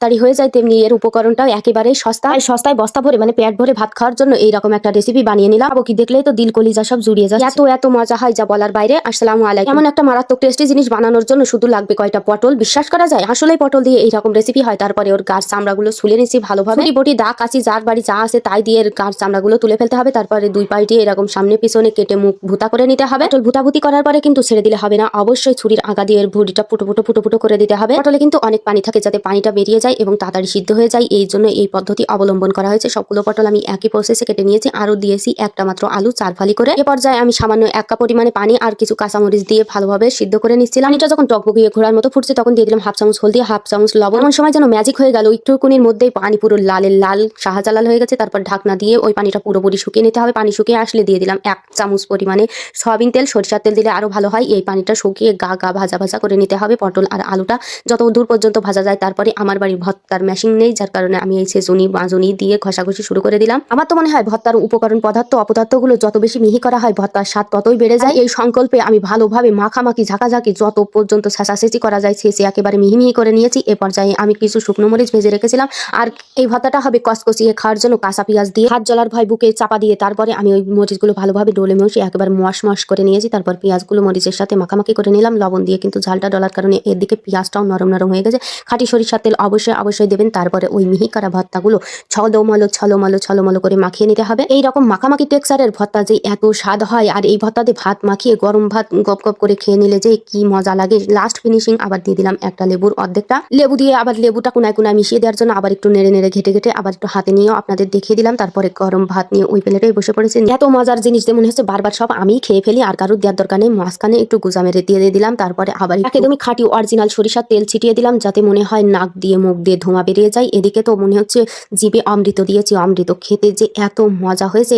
তাড়াতাড়ি হয়ে যায়, তেমনি এর উপকরণটাও একেবারে সস্তায় বস্তা ভরে মানে পেট ভরে ভাত খাওয়ার জন্য এইরকম একটা রেসিপি বানিয়ে নিলাম। কি দেখলেই তো দিল কলিজা সব জুড়িয়ে যায়, এত মজা হয় যা বলার বাইরে। আসসালামু আলাইকুম। এমন একটা মারাত্মক টেস্টি জিনিস বানানোর জন্য শুধু লাগবে কয়টা পটল। বিশ্বাস করা যায় আসলে পটল দিয়ে এইরকম রেসিপি হয়। তারপরে ওর গাছ চামড়াগুলো ছুলে নিচ্ছি ভালোভাবে, বটি দা কাচি যার বাড়ি যা আছে তাই দিয়ে গাছ চামড়াগুলো তুলে ফেলতে হবে। তারপরে দুই পাশ দিয়ে এরকম সামনে পিছনে কেটে মুখ ভুতা করে নিতে হবে। পটল ভুতাভুতি করার পরে কিন্তু ছেড়ে দিলে হবে না, অবশ্যই ছুরির আগা দিয়ে এর ভুড়িটা ফুটো করে দিতে হবে। পটলে কিন্তু অনেক পানি থাকে, যাতে পানিটা বেরিয়ে যায় এবং তাড়াতাড়ি সিদ্ধ হয়ে যায়, এই জন্য এই পদ্ধতি অবলম্বন করা হয়েছে। সবগুলো পটল আমি একই প্রসেসে কেটে নিয়েছি, আরও দিয়েছি একটা মাত্র আলু 4 ফালি করে। এ পর্যায়ে আমি সামান্য 1 কাপ পরিমাণে পানি আর কিছু কাঁচামরিচ দিয়ে ভালোভাবে সিদ্ধ করে নিচ্ছিলাম। পানিটা যখন টকবগিয়ে ঘোড়ার মতো ফুটছে তখন দিয়ে দিলাম 1/2 চামচ হলদি, 1/2 চামচ লবণ। এমন সময় যেন ম্যাজিক হয়ে গেল, একটুকুনির মধ্যেই পানি পুরো লাল শাহজালাল হয়ে গেছে। তারপর ঢাকনা দিয়ে ওই পানিটা পুরোপুরি শুকিয়ে নিতে হবে। পানি শুকিয়ে আসলে দিয়ে দিলাম 1 চামচ পরিমাণে সয়াবিন তেল। সরিষার তেল দিলে আরো ভালো হয়। এই পানিটা শুকিয়ে গা ভাজা করে নিতে হবে। পটল আর আলুটা যত দূর পর্যন্ত ভাজা যায়। তারপরে আমার বাড়ির ভর্তার মেশিন নেই, যার কারণে আমি এই ছেঁচুনি মাজুনি দিয়ে ঘষাঘষি শুরু করে দিলাম। আমার তো মনে হয় ভর্তার উপকরণ অপদার্থগুলো যত বেশি মিহি করা হয় ভর্তার স্বাদ ততই বেড়ে যায়। এই সংকল্পে আমি ভালোভাবে মাখামাখি ঝাঁকাঝাঁকি যত পর্যন্ত ছেঁচাছেঁচি করা যায় ছেঁচে একেবারে মিহি করে নিয়েছি। এ পর্যায়ে আমি কিছু শুকনো মরিচ ভেজে রেখেছিলাম। আর এই ভর্তাটা হবে কসকসিয়ে খাওয়ার জন্য কাঁচা পেঁয়াজ দিয়ে হাত জ্বলার ভয় বুকে চাপা দিয়ে। তারপরে আমি ওই মরিচগুলো ভালোভাবে ডলে মশিয়ে একেবারে মশ করে নিয়েছি। তারপর পেঁয়াজগুলো মরিচের সাথে মাখামাখি করে নিলাম। লবণ দিয়ে কিন্তু ঝালটা ডলার কারণে এর দিকে পেঁয়াজটাও নরম হয়ে গেছে। খাঁটি সরিষার তেল অবশ্যই দেবেন। তারপরে ওই মিহি করা ভর্তাগুলো ছলমলো করে মাখিয়ে নিতে হবে। এইরকম মাখামাখি টেক্সচারের ভর্তা যে এত স্বাদ হয়, আর এই ভর্তাতে ভাত মাখিয়ে গরম ভাত গপ করে খেয়ে নিলে যে কি মজা লাগে। লাস্ট ফিনিশিং আবার দিয়ে দিলাম একটা লেবুর অর্ধেকটা। লেবু দিয়ে আবার লেবুটা কোনায় মিশিয়ে দেওয়ার জন্য আবার একটু নেড়ে ঘেটে আবার একটু হাতে নিয়েও আপনাদের দেখিয়ে দিলাম। তারপরে গরম ভাত নিয়ে ওই প্লেটেই বসে পড়েছে। এত মজার জিনিস যে মনে হচ্ছে বারবার সব আমি খেয়ে ফেলি, আর কারোর দেওয়ার দরকার নেই। মাঝখানে একটু গুজা মেরে দিয়ে দিলাম। তারপরে আবার একদমই খাঁটি অরিজিনাল সরিষার তেল ছিটিয়ে দিলাম, যাতে মনে হয় নাক দিয়ে মুখ দিয়ে ধোঁয়া বেরিয়ে যায়। এদিকে তো মনে হচ্ছে জিভে অমৃত দিয়েছি। অমৃত খেতে যে এত মজা হয়েছে।